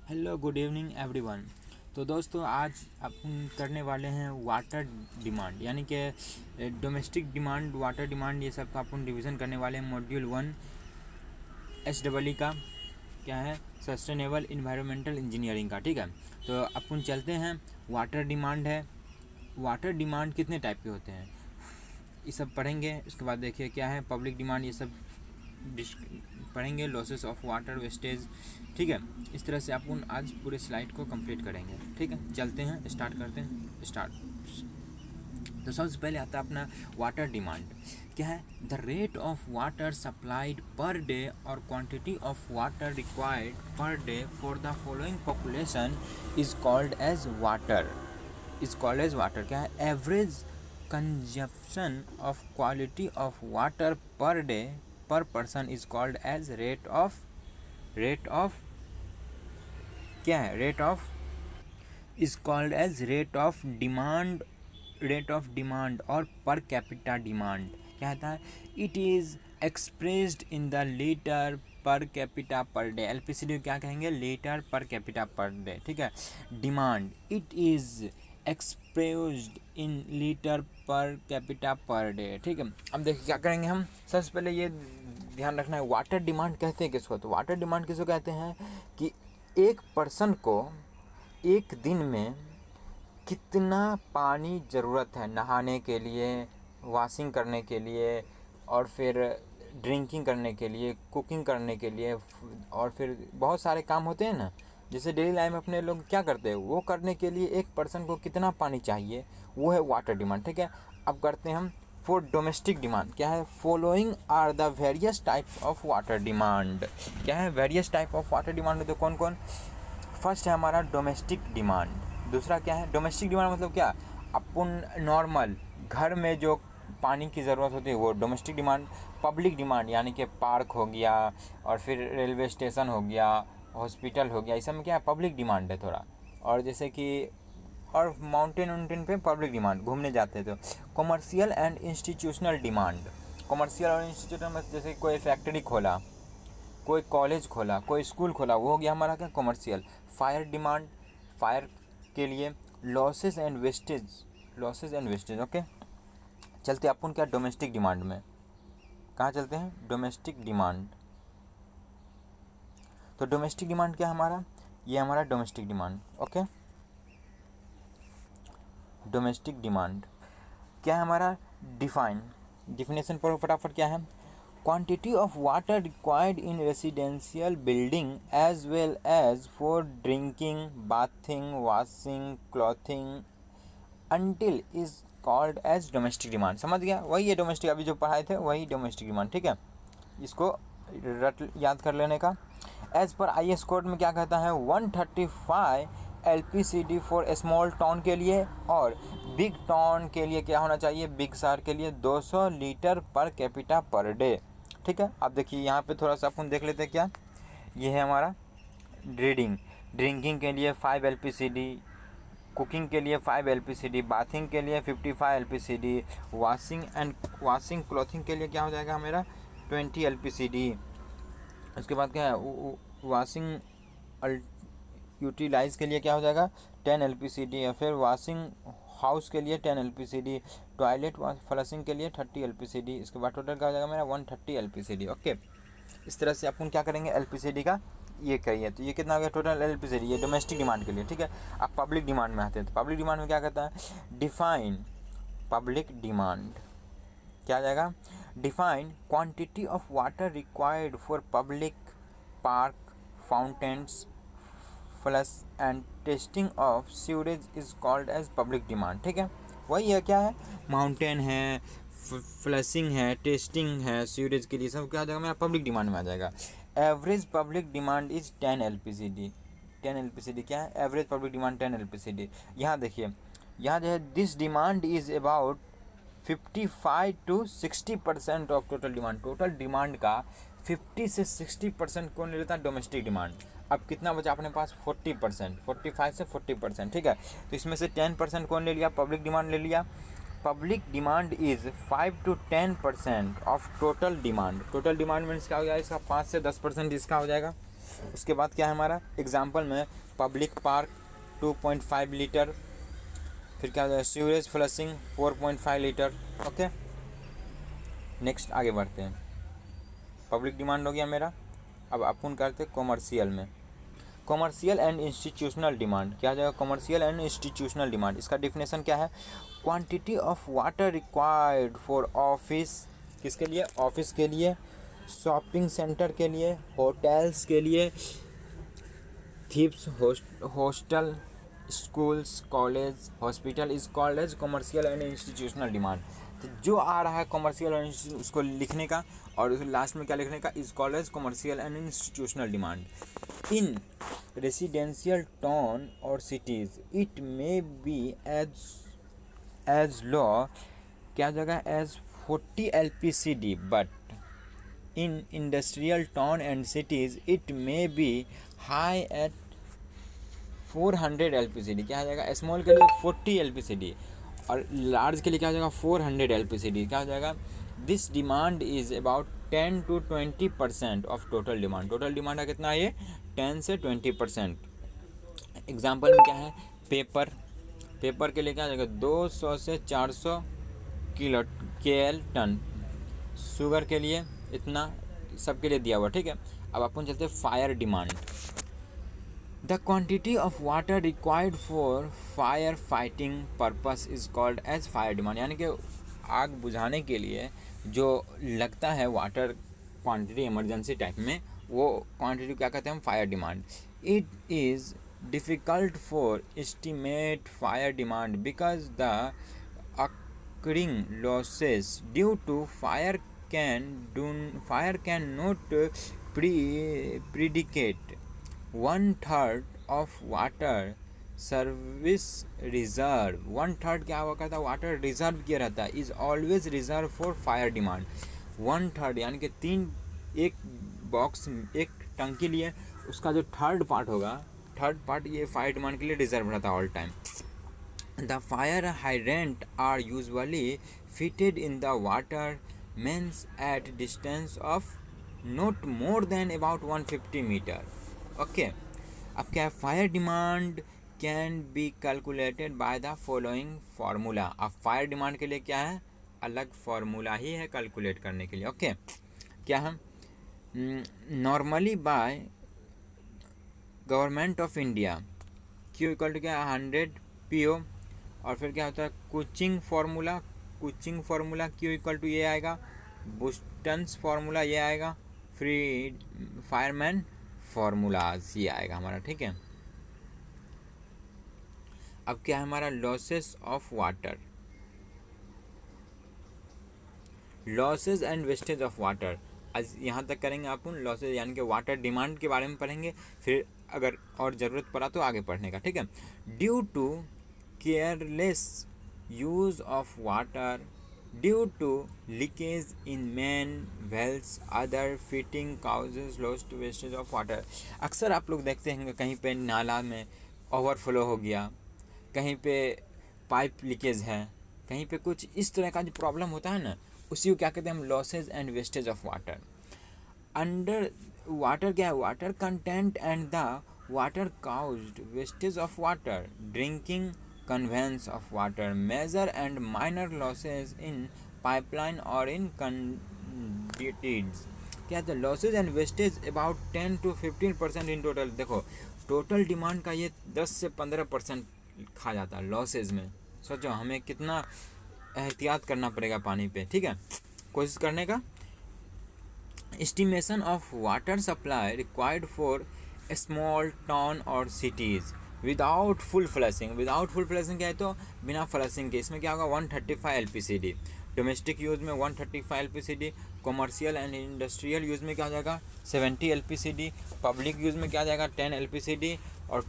Hello good evening everyone. तो दोस्तों आज अपन करने वाले हैं वाटर डिमांड, यानी कि डोमेस्टिक डिमांड, वाटर डिमांड, ये सब का अपन रिवीजन करने वाले हैं। मॉड्यूल 1 SEE का क्या है, सस्टेनेबल इन्वायरमेंटल इंजीनियरिंग का। ठीक है, तो अपन चलते हैं। वाटर डिमांड है। वाटर डिमांड कितने टाइप के होते हैं ये सब पढ़ेंगे। उसके बाद देखिए क्या है पब्लिक डिमांड, ये सब पढ़ेंगे। Losses of water wastage. ठीक है, इस तरह से अपन आज पूरे स्लाइड को कंप्लीट करेंगे। ठीक है, चलते हैं, स्टार्ट करते हैं। तो सबसे पहले आता है अपना वाटर डिमांड। क्या है? The rate of water supplied per day और quantity of water required per day for the following population is called as water. क्या है? Average consumption of quality of water per day per person is called as rate of क्या है? Is called as rate of demand और per capita demand. क्या होता है? It is expressed in the litre per capita per day. LPCD क्या कहेंगे? Litre per capita per day. ठीक है, demand it is expressed in litre per capita per day. ठीक है, अब देखिए क्या करेंगे हम। सबसे पहले ये ध्यान रखना है, वाटर डिमांड कहते हैं किसको? तो वाटर डिमांड किसको कहते हैं कि एक पर्सन को एक दिन में कितना पानी ज़रूरत है नहाने के लिए, वॉशिंग करने के लिए, और फिर ड्रिंकिंग करने के लिए, कुकिंग करने के लिए, और फिर बहुत सारे काम होते हैं ना, जैसे डेली लाइफ में अपने लोग क्या करते हैं, वो करने के लिए एक पर्सन को कितना पानी चाहिए, वो है वाटर डिमांड। ठीक है, अब करते हैं हम फॉर डोमेस्टिक डिमांड। क्या है? Following are the various types of water demand. क्या है? Various type of water demand. तो कौन कौन? फर्स्ट है हमारा डोमेस्टिक डिमांड। दूसरा क्या है? डोमेस्टिक डिमांड मतलब क्या? अपन नॉर्मल घर में जो पानी की ज़रूरत होती है वो डोमेस्टिक डिमांड। पब्लिक डिमांड यानी कि पार्क हो गया, और फिर रेलवे स्टेशन हो गया, हॉस्पिटल हो गया, इस सब में क्या है? पब्लिक डिमांड है थोड़ा। और जैसे कि और माउंटेन पे पब्लिक डिमांड, घूमने जाते हैं। तो commercial and institutional demand. Commercial और इंस्टीट्यूशनल में जैसे कोई फैक्ट्री खोला, कोई कॉलेज खोला, कोई स्कूल खोला, वो हो गया हमारा क्या? कॉमर्शियल। फायर डिमांड, फायर के लिए। Losses and wastage. ओके, चलते अपन क्या? डोमेस्टिक डिमांड में। कहाँ चलते हैं? Domestic demand. तो डोमेस्टिक डिमांड क्या है हमारा? ये हमारा domestic demand. Okay, domestic demand क्या है हमारा? डिफिनेशन पर फटाफट क्या है? Quantity of water required in residential building as well as for drinking, bathing, washing, clothing until is called as domestic demand. समझ गया? वही है डोमेस्टिक, अभी जो पढ़ाए थे वही डोमेस्टिक डिमांड। ठीक है, इसको याद कर लेने का। एज पर IS कोड में क्या कहता है? 135 LPCD फॉर स्मॉल टाउन के लिए, और बिग टाउन के लिए क्या होना चाहिए? बिग शहर के लिए 200 litre per capita per day. ठीक है, अब देखिए यहाँ पे थोड़ा सा अपन देख लेते हैं। क्या ये है हमारा? ड्रिंकिंग के लिए 5 LPCD, कुकिंग के लिए 5 LPCD, बाथिंग के लिए 55 LPCD, वॉशिंग क्लॉथिंग के लिए क्या हो जाएगा मेरा? 20 LPCD। उसके बाद क्या है? वॉशिंग यूटिलाइज के लिए क्या हो जाएगा? 10 LPCD, या फिर वॉशिंग हाउस के लिए 10 LPCD, टॉयलेट फ्लशिंग के लिए 30 LPCD। इसके बाद टोटल क्या हो जाएगा मेरा? 130 LPCD। ओके, इस तरह से अपन क्या करेंगे? LPCD का ये करिए। तो ये कितना हो गया टोटल LPCD? ये डोमेस्टिक डिमांड के लिए। ठीक है, अब पब्लिक डिमांड में आते हैं। तो पब्लिक डिमांड में क्या कहता है? Define public demand. क्या आ जाएगा? Define quantity of water required for public park, fountains, flush and testing of sewerage is called as public demand. ठीक है, वही है। क्या है? माउंटेन है, फ्लशिंग है, टेस्टिंग है, सीवरेज के लिए, सब क्या आ जाएगा मेरा? पब्लिक डिमांड में आ जाएगा। Average public demand is 10 LPCD। 10 LPCD क्या है? Average public demand 10 LPCD। यहाँ देखिए, यहाँ जो है this demand is about 55 to 60% of total demand. Total demand का 50 से 60% कौन ले लेता है? Domestic demand. अब कितना बचा अपने पास? 40%, 45 से 40%। ठीक है, तो इसमें से 10% कौन ले लिया? पब्लिक डिमांड ले लिया। Public demand is 5 to 10% of total demand. Total demand means क्या हो जाएगा? इसका 5 से 10% इसका हो जाएगा। उसके बाद क्या है हमारा एग्जाम्पल में पब्लिक पार्क 2.5 लीटर, फिर क्या हो जाएगा sewerage flushing 4.5 litre. Okay, next आगे बढ़ते हैं। पब्लिक डिमांड हो गया मेरा। अब अपन करते हैं कॉमर्शियल में। कॉमर्शियल एंड इंस्टीट्यूशनल डिमांड क्या हो जाएगा, कॉमर्शियल एंड इंस्टीट्यूशनल डिमांड। इसका डिफिनेशन क्या है, quantity of water required for office, किसके लिए, ऑफिस के लिए, शॉपिंग सेंटर के लिए, होटल्स के लिए, थीप्स, hostel, schools, college, hospital is called as commercial and institutional demand. तो जो आ रहा है कॉमर्शियल और उसको लिखने का और लास्ट में क्या लिखने का, is called as commercial and institutional demand. In residential town और cities it may be as low क्या जगह as 40 LPCD, but in industrial town and cities it may be high at 400 LPCD। क्या हो जाएगा, स्मॉल के लिए 40 LPCD और large के लिए क्या हो जाएगा 400 LPCD। क्या हो जाएगा, this demand is about 10 to 20% of total demand. Total demand का कितना है ये, 10 से 20%। एग्जाम्पल में क्या है, पेपर, पेपर के लिए क्या हो जाएगा 200 से 400 किलो KL टन। शुगर के लिए इतना, सबके लिए दिया हुआ, ठीक है। अब अपन चलते हैं fire demand. The quantity of water required for fire fighting purpose is called as fire demand. यानी कि आग बुझाने के लिए जो लगता है वाटर क्वांटिटी इमरजेंसी टाइप में, वो क्वांटिटी क्या कहते हैं हम, fire demand. It is difficult for estimate fire demand because the occurring losses due to fire cannot predicate 1/3 of water service reserve। 1/3 क्या हुआ करता है, वाटर रिजर्व किया रहता है, is always reserve for fire demand. 1/3 यानी कि एक बॉक्स, एक टंकी लिए उसका जो थर्ड पार्ट होगा, थर्ड पार्ट ये फायर डिमांड के लिए रिजर्व रहता है all time. The fire hydrant are usually fitted in the water mains at distance of not more than about 150 meter। Okay, अब क्या है, fire demand can be calculated by the following formula. अब fire demand के लिए क्या है, अलग formula ही है कैलकुलेट करने के लिए। ओके, क्या है, normally by government of India, Q equal to क्या 100 PO, और फिर क्या होता है Kuichling formula, Kuichling formula Q equal to ये आएगा, बुस्टन्स फार्मूला ये आएगा, फ्री फायरमैन फार्मूलाज ये आएगा हमारा, ठीक है। अब क्या है हमारा losses of water, losses and wastage of water. आज यहाँ तक करेंगे अपन लॉसेज यानी कि वाटर डिमांड के बारे में पढ़ेंगे, फिर अगर और ज़रूरत पड़ा तो आगे पढ़ने का, ठीक है। Due to careless use of water, due to leakage in main wells, other fitting causes lost wastage of water। अक्सर आप लोग देखते हैं कहीं पे नाला में ओवरफ्लो हो गया, कहीं पे पाइप लीकेज है, कहीं पे कुछ इस तरह का जो प्रॉब्लम होता है ना, उसी को क्या कहते हैं हम, losses and wastage of water. Under water क्या है, water content and the water caused wastage of water, drinking conveyance of water, major and minor losses in pipeline or in conduits। क्या है, losses and wastage about 10 to 15% in total. देखो total demand का ये 10 से 15% खा जाता है losses में। सोचो हमें कितना एहतियात करना पड़ेगा पानी पे, ठीक है, कोशिश करने का। Estimation of water supply required for small town और cities without full flushing. Without full flushing क्या है, तो बिना फ्लशिंग के, इसमें क्या होगा 135 LPCD। डोमेस्टिक यूज़ में 135 LPCD, commercial and industrial use में क्या हो जाएगा 70 LPCD, पब्लिक यूज़ में क्या आ जाएगा 10 LPCD, और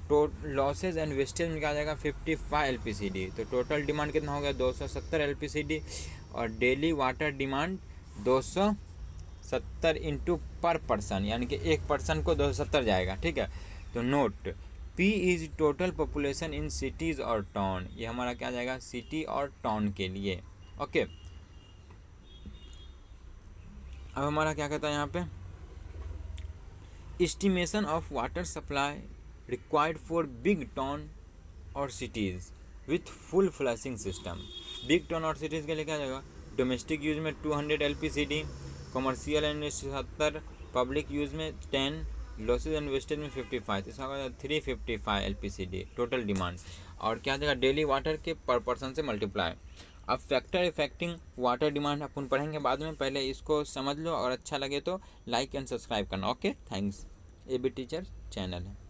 लॉसेज एंड वेस्टेज में क्या आ जाएगा 55 LPCD। तो टोटल डिमांड कितना हो गया 270 LPCD, और डेली वाटर डिमांड 270 इंटू पर पर्सन, यानी कि एक पर्सन को 270 जाएगा, ठीक है। तो note P is total population in cities और टाउन, ये हमारा क्या जाएगा सिटी और टाउन के लिए। ओके, अब हमारा क्या कहता है यहाँ पे, estimation of water supply required for big town और cities with full flushing system। big town और cities के लिए क्या जाएगा, डोमेस्टिक यूज़ में 200 LPCD, commercial and 70, public use में 10, लॉसेज एंड वेस्टेज में 55, तो इसका होगा 355 LPCD टोटल डिमांड। और क्या जाएगा, डेली वाटर के पर पर्सन से मल्टीप्लाई। अब फैक्टर इफेक्टिंग वाटर डिमांड अपन पढ़ेंगे बाद में, पहले इसको समझ लो और अच्छा लगे तो लाइक एंड सब्सक्राइब करना। Okay, thanks. AB teacher channel है।